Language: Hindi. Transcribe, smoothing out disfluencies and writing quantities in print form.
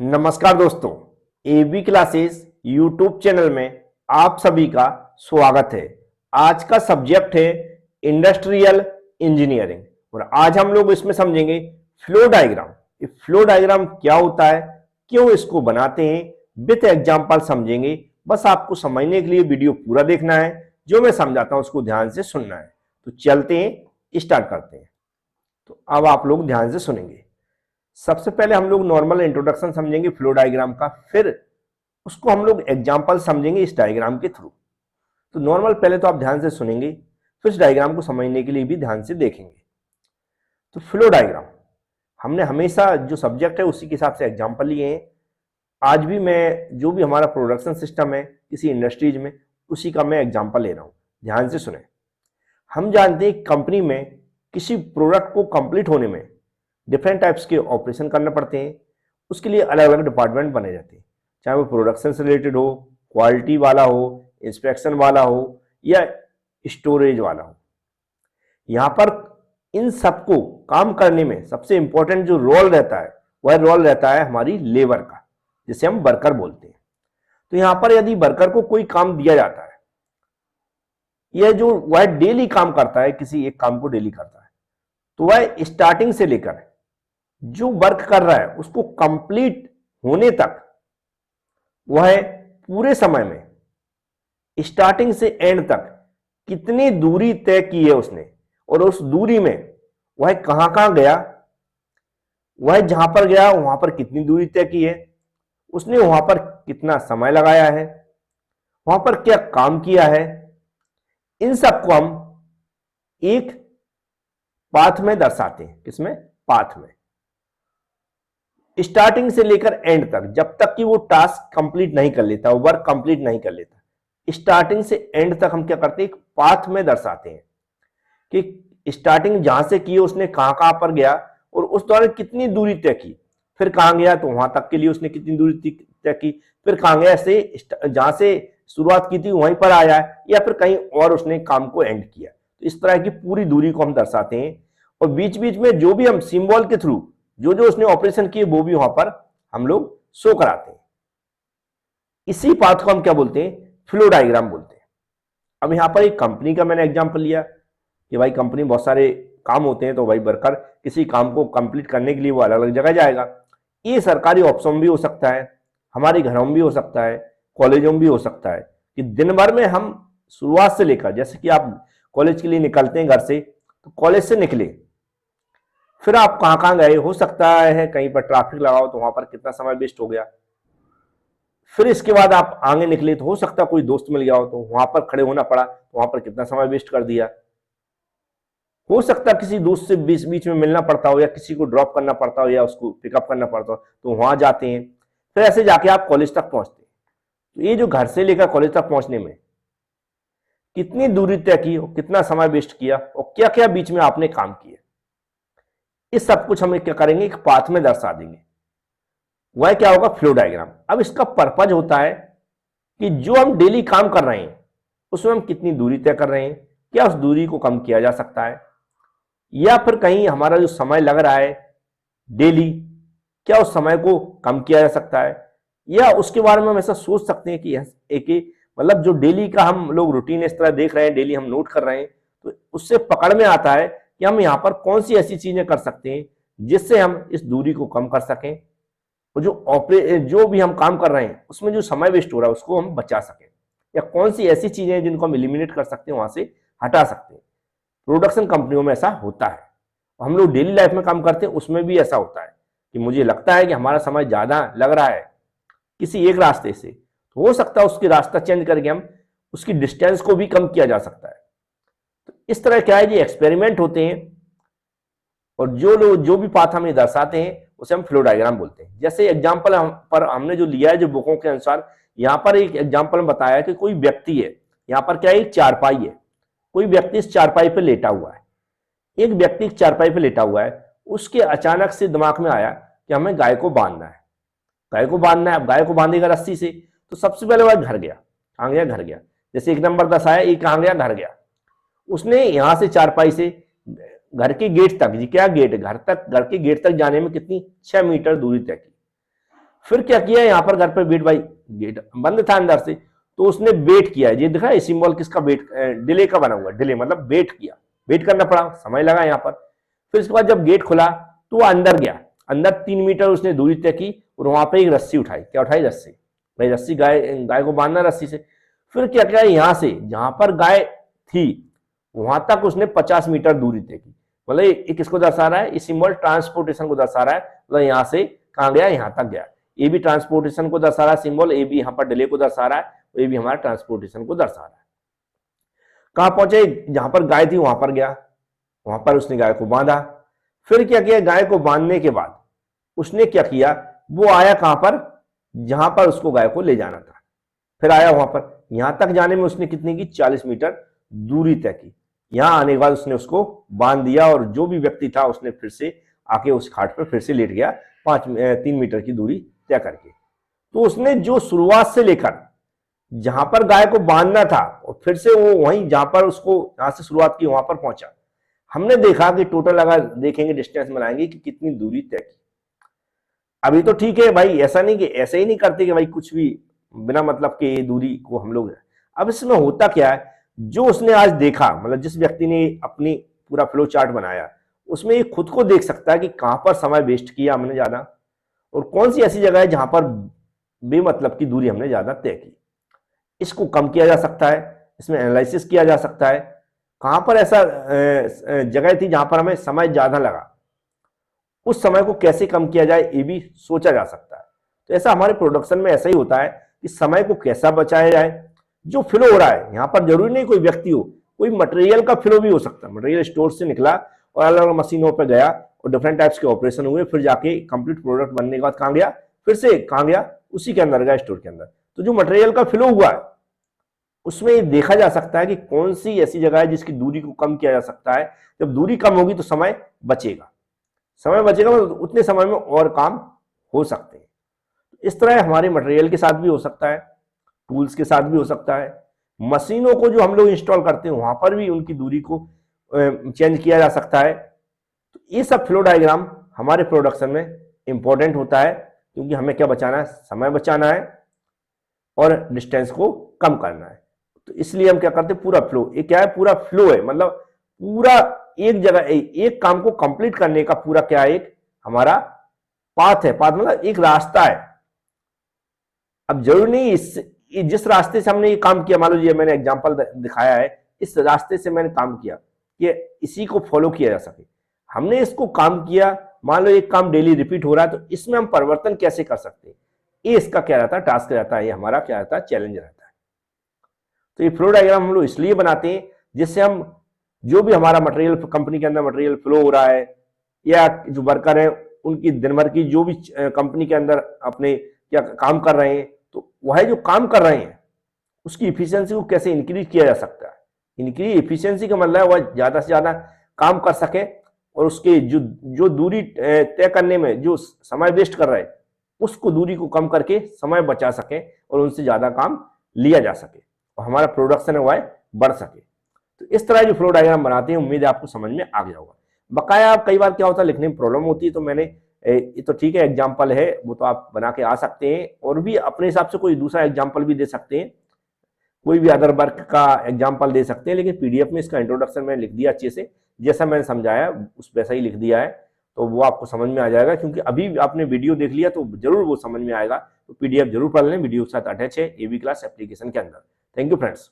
नमस्कार दोस्तों, एबी क्लासेस यूट्यूब चैनल में आप सभी का स्वागत है। आज का सब्जेक्ट है इंडस्ट्रियल इंजीनियरिंग और आज हम लोग इसमें समझेंगे फ्लो डायग्राम। ये फ्लो डायग्राम क्या होता है, क्यों इसको बनाते हैं, विथ एग्जांपल समझेंगे। बस आपको समझने के लिए वीडियो पूरा देखना है, जो मैं समझाता हूं उसको ध्यान से सुनना है। तो चलते हैं, स्टार्ट करते हैं। तो अब आप लोग ध्यान से सुनेंगे। सबसे पहले हम लोग नॉर्मल इंट्रोडक्शन समझेंगे फ्लो डायग्राम का, फिर उसको हम लोग एग्जांपल समझेंगे इस डायग्राम के थ्रू। तो नॉर्मल पहले तो आप ध्यान से सुनेंगे, फिर इस डायग्राम को समझने के लिए भी ध्यान से देखेंगे। तो फ्लो डायग्राम हमने हमेशा जो सब्जेक्ट है उसी के हिसाब से एग्जाम्पल लिए हैं। आज भी मैं जो भी हमारा प्रोडक्शन सिस्टम है किसी इंडस्ट्रीज में, उसी का मैं एग्जाम्पल ले रहा हूं। ध्यान से सुने। हम जानते हैं कंपनी में किसी प्रोडक्ट को कंप्लीट होने में डिफरेंट टाइप्स के ऑपरेशन करने पड़ते हैं। उसके लिए अलग अलग डिपार्टमेंट बने जाते हैं, चाहे वो प्रोडक्शन से रिलेटेड हो, क्वालिटी वाला हो, इंस्पेक्शन वाला हो या स्टोरेज वाला हो। यहाँ पर इन सबको काम करने में सबसे इंपॉर्टेंट जो रोल रहता है वह रोल रहता है हमारी लेबर का, जिसे हम वर्कर बोलते हैं। तो यहाँ पर यदि वर्कर को कोई काम दिया जाता है, यह जो वह डेली काम करता है, किसी एक काम को डेली करता है, तो वह स्टार्टिंग से लेकर जो वर्क कर रहा है उसको कंप्लीट होने तक वह पूरे समय में स्टार्टिंग से एंड तक कितनी दूरी तय की है उसने, और उस दूरी में वह कहां कहां गया, वह जहां पर गया वहां पर कितनी दूरी तय की है, उसने वहां पर कितना समय लगाया है, वहां पर क्या काम किया है, इन सबको हम एक पाथ में दर्शाते हैं। किसमें? पाथ में। स्टार्टिंग से लेकर एंड तक, जब तक कि वो टास्क कंप्लीट नहीं कर लेता, वो वर्क कंप्लीट नहीं कर लेता, स्टार्टिंग से एंड तक हम क्या करते हैं, एक पाथ में दर्शाते हैं कि स्टार्टिंग जहां से की उसने कहां कहां पर गया और उस दौरान कितनी दूरी तय की, फिर कहां गया तो वहां तक के लिए उसने कितनी दूरी तय की, फिर कहां गया से जहां से शुरुआत की थी वहीं पर आया या फिर कहीं और उसने काम को एंड किया। तो इस तरह की पूरी दूरी को हम दर्शाते हैं, और बीच बीच में जो भी हम सिंबल के थ्रू जो जो उसने ऑपरेशन किए वो भी वहां पर हम लोग शो कराते हैं। इसी पाथ को हम क्या बोलते हैं? फ्लो डायग्राम बोलते हैं। अब यहां पर एक कंपनी का मैंने एग्जांपल लिया कि भाई कंपनी बहुत सारे काम होते हैं, तो भाई वर्कर किसी काम को कंप्लीट करने के लिए वो अलग अलग जगह जाएगा। ये सरकारी ऑफिसों में भी हो सकता है, हमारे घरों में भी हो सकता है, कॉलेजों में भी हो सकता है कि दिन भर में हम शुरुआत से लेकर, जैसे कि आप कॉलेज के लिए निकलते हैं घर से, तो कॉलेज से निकले फिर आप कहां कहां गए, हो सकता है कहीं पर ट्रैफिक लगाओ तो वहां पर कितना समय वेस्ट हो गया, फिर इसके बाद आप आगे निकले तो हो सकता है कोई दोस्त मिल गया हो तो वहां पर खड़े होना पड़ा, तो वहां पर कितना समय वेस्ट कर दिया, हो सकता है किसी दोस्त से बीच बीच में मिलना पड़ता हो या किसी को ड्रॉप करना पड़ता हो या उसको पिकअप करना पड़ता हो, तो वहां जाते हैं, फिर ऐसे जाके आप कॉलेज तक पहुंचते हैं। तो ये जो घर से लेकर कॉलेज तक पहुंचने में कितनी दूरी तय की और कितना समय वेस्ट किया और क्या क्या बीच में आपने काम किया, इस सब कुछ हम क्या करेंगे, एक पाथ में दर्शा देंगे। वह क्या होगा? Flow diagram. अब इसका पर्पज होता है कि जो हम डेली काम कर रहे हैं उसमें हम कितनी दूरी तय कर रहे हैं, क्या उस दूरी को कम किया जा सकता है, या फिर कहीं हमारा जो समय लग रहा है डेली, क्या उस समय को कम किया जा सकता है, या उसके बारे में हम ऐसा सोच सकते हैं कि एक मतलब जो डेली का हम लोग रूटीन इस तरह देख रहे हैं, डेली हम नोट कर रहे हैं, तो उससे पकड़ में आता है कि हम यहाँ पर कौन सी ऐसी चीजें कर सकते हैं जिससे हम इस दूरी को कम कर सकें, और जो भी हम काम कर रहे हैं उसमें जो समय वेस्ट हो रहा है उसको हम बचा सकें, या कौन सी ऐसी चीजें हैं जिनको हम एलिमिनेट कर सकते हैं, वहां से हटा सकते हैं। प्रोडक्शन कंपनियों में ऐसा होता है, हम लोग डेली लाइफ में काम करते हैं उसमें भी ऐसा होता है कि मुझे लगता है कि हमारा समय ज्यादा लग रहा है किसी एक रास्ते से, तो हो सकता है उसकी रास्ता चेंज करके हम उसकी डिस्टेंस को भी कम किया जा सकता है। तो इस तरह क्या है, ये एक्सपेरिमेंट होते हैं, और जो लोग जो भी पाथ हम दर्शाते हैं उसे हम फ्लो डायग्राम बोलते हैं। जैसे एग्जाम्पल पर हमने जो लिया है जो बुकों के अनुसार, यहाँ पर एक एग्जाम्पल में बताया है कि कोई व्यक्ति है, यहाँ पर क्या है, एक चारपाई है, कोई व्यक्ति इस चारपाई पे लेटा हुआ है, एक व्यक्ति चारपाई पे लेटा हुआ है, उसके अचानक से दिमाग में आया कि हमें गाय को बांधना है, गाय को बांधना है। अब गाय को बांधेगा रस्सी से, तो सबसे पहले वह घर गया, कहां गया? घर गया। जैसे 1 नंबर 10 आया, ये कहां गया? घर गया। उसने यहां से चारपाई से घर के गेट तक, जी क्या गेट, घर के गेट तक जाने में कितनी 6 मीटर दूरी तय की। फिर क्या किया, यहाँ पर घर पे वेट, भाई गेट बंद था अंदर से, तो उसने वेट किया, ये दिखा है सिंबल किसका, वेट, डिले का बना हुआ, डिले मतलब वेट किया, वेट करना पड़ा, समय लगा यहाँ पर। फिर इसके बाद जब गेट खुला तो वो अंदर गया, अंदर 3 मीटर उसने दूरी तय की और वहां पे एक रस्सी उठाई, क्या उठाई, रस्सी, भाई रस्सी गाय को बांधना रस्सी से। फिर क्या किया, यहां से जहां पर गाय थी वहां तक उसने 50 मीटर दूरी तय की, मतलब ये किसको दर्शा रहा है, ये सिंबल ट्रांसपोर्टेशन को दर्शा रहा है, मतलब यहां से कहां गया, यहां तक गया। ये भी ट्रांसपोर्टेशन को दर्शा रहा है सिंबल, ये भी यहाँ पर डिले को दर्शा रहा है, ये भी हमारा ट्रांसपोर्टेशन को दर्शा रहा है। कहां पहुंचे, जहां पर गाय थी वहां पर गया, वहां पर उसने गाय को बांधा। फिर क्या किया, गाय को बांधने के बाद उसने क्या किया, वो आया कहां पर, जहां पर उसको गाय को ले जाना था, फिर आया वहां पर, यहां तक जाने में उसने कितनी की, 40 मीटर दूरी तय की। यहां आने के बाद उसने उसको बांध दिया और जो भी व्यक्ति था उसने फिर से आके उस खाट पर फिर से लेट गया, 3 मीटर की दूरी तय करके। तो उसने जो शुरुआत से लेकर जहां पर गाय को बांधना था और फिर से वो वहीं जहां पर उसको यहां से शुरुआत की वहां पर पहुंचा, हमने देखा कि टोटल अगर देखेंगे डिस्टेंस बनाएंगे कि कितनी दूरी तय की। अभी तो ठीक है भाई, ऐसा नहीं कि ऐसे ही नहीं करते कि भाई कुछ भी बिना मतलब के दूरी को हम लोग, अब इसमें होता क्या है, जो उसने आज देखा, मतलब जिस व्यक्ति ने अपनी पूरा फ्लो चार्ट बनाया, उसमें ये खुद को देख सकता है कि कहां पर समय वेस्ट किया हमने ज्यादा और कौन सी ऐसी जगह है जहां पर बेमतलब की दूरी हमने ज्यादा तय की। इसको कम किया जा सकता है, इसमें एनालिसिस किया जा सकता है, कहां पर ऐसा जगह थी जहां पर हमें समय ज्यादा लगा, उस समय को कैसे कम किया जाए ये भी सोचा जा सकता है। तो ऐसा हमारे प्रोडक्शन में ऐसा ही होता है कि समय को कैसा बचाया जाए। जो फ्लो हो रहा है यहाँ पर जरूरी नहीं कोई व्यक्ति हो, कोई मटेरियल का फ्लो भी हो सकता है, मटेरियल स्टोर से निकला और अलग अलग मशीनों पर गया और डिफरेंट टाइप्स के ऑपरेशन हुए, फिर जाके कंप्लीट प्रोडक्ट बनने के बाद कहां गया, फिर से कहां गया, उसी के अंदर गया, स्टोर के अंदर। तो जो मटेरियल का फ्लो हुआ है उसमें देखा जा सकता है कि कौन सी ऐसी जगह है जिसकी दूरी को कम किया जा सकता है। जब दूरी कम होगी तो समय बचेगा, समय बचेगा मतलब उतने समय में और काम हो सकते हैं। इस तरह हमारे मटेरियल के साथ भी हो सकता है, टूल्स के साथ भी हो सकता है, मशीनों को जो हम लोग इंस्टॉल करते हैं वहां पर भी उनकी दूरी को चेंज किया जा सकता है। तो ये सब फ्लो डायग्राम हमारे प्रोडक्शन में इंपॉर्टेंट होता है, क्योंकि हमें क्या बचाना है, समय बचाना है और डिस्टेंस को कम करना है। तो इसलिए हम क्या करते हैं, पूरा फ्लो, ये क्या है, पूरा फ्लो है, मतलब पूरा एक जगह एक काम को कंप्लीट करने का पूरा क्या है, एक हमारा पाथ है, पाथ मतलब एक रास्ता है। अब जरूरी नहीं जिस रास्ते से हमने ये काम किया, मान लो ये मैंने एग्जांपल दिखाया है, इस रास्ते से मैंने काम किया कि इसी को फॉलो किया जा सके, हमने इसको काम किया, मान लो एक काम डेली रिपीट हो रहा है, तो इसमें हम परिवर्तन कैसे कर सकते हैं, ये इसका क्या रहता है, टास्क रहता है, ये हमारा क्या रहता है, चैलेंज रहता है। तो ये फ्लो डायग्राम हम लोग इसलिए बनाते हैं जिससे हम जो भी हमारा मटेरियल कंपनी के अंदर मटेरियल फ्लो हो रहा है या जो वर्कर है उनकी दिन भर की जो भी कंपनी के अंदर अपने क्या काम कर रहे हैं, तो वह जो काम कर रहे हैं उसकी इफिशियंसी को कैसे इंक्रीज किया जा सकता है। इंक्रीज इफिशियंसी का मतलब वह ज्यादा से ज्यादा काम कर सके और उसके जो दूरी तय करने में जो समय वेस्ट कर रहे हैं उसको दूरी को कम करके समय बचा सके और उनसे ज्यादा काम लिया जा सके और हमारा प्रोडक्शन है वह बढ़ सके। तो इस तरह जो फ्लो डायग्राम बनाते हैं उम्मीद है आपको समझ में आ गया होगा। बकाया कई बार क्या होता है, लिखने में प्रॉब्लम होती है, तो मैंने ये तो ठीक है एग्जाम्पल है वो तो आप बना के आ सकते हैं और भी अपने हिसाब से कोई दूसरा एग्जाम्पल भी दे सकते हैं, कोई भी अदर वर्क का एग्जाम्पल दे सकते हैं, लेकिन पीडीएफ में इसका इंट्रोडक्शन मैंने लिख दिया अच्छे से, जैसा मैंने समझाया उस वैसा ही लिख दिया है, तो वो आपको समझ में आ जाएगा। क्योंकि अभी आपने वीडियो देख लिया तो जरूर वो समझ में आएगा, तो पीडीएफ जरूर पढ़ लें, वीडियो के साथ अटैच है एबी क्लास एप्लीकेशन के अंदर। Thank you friends.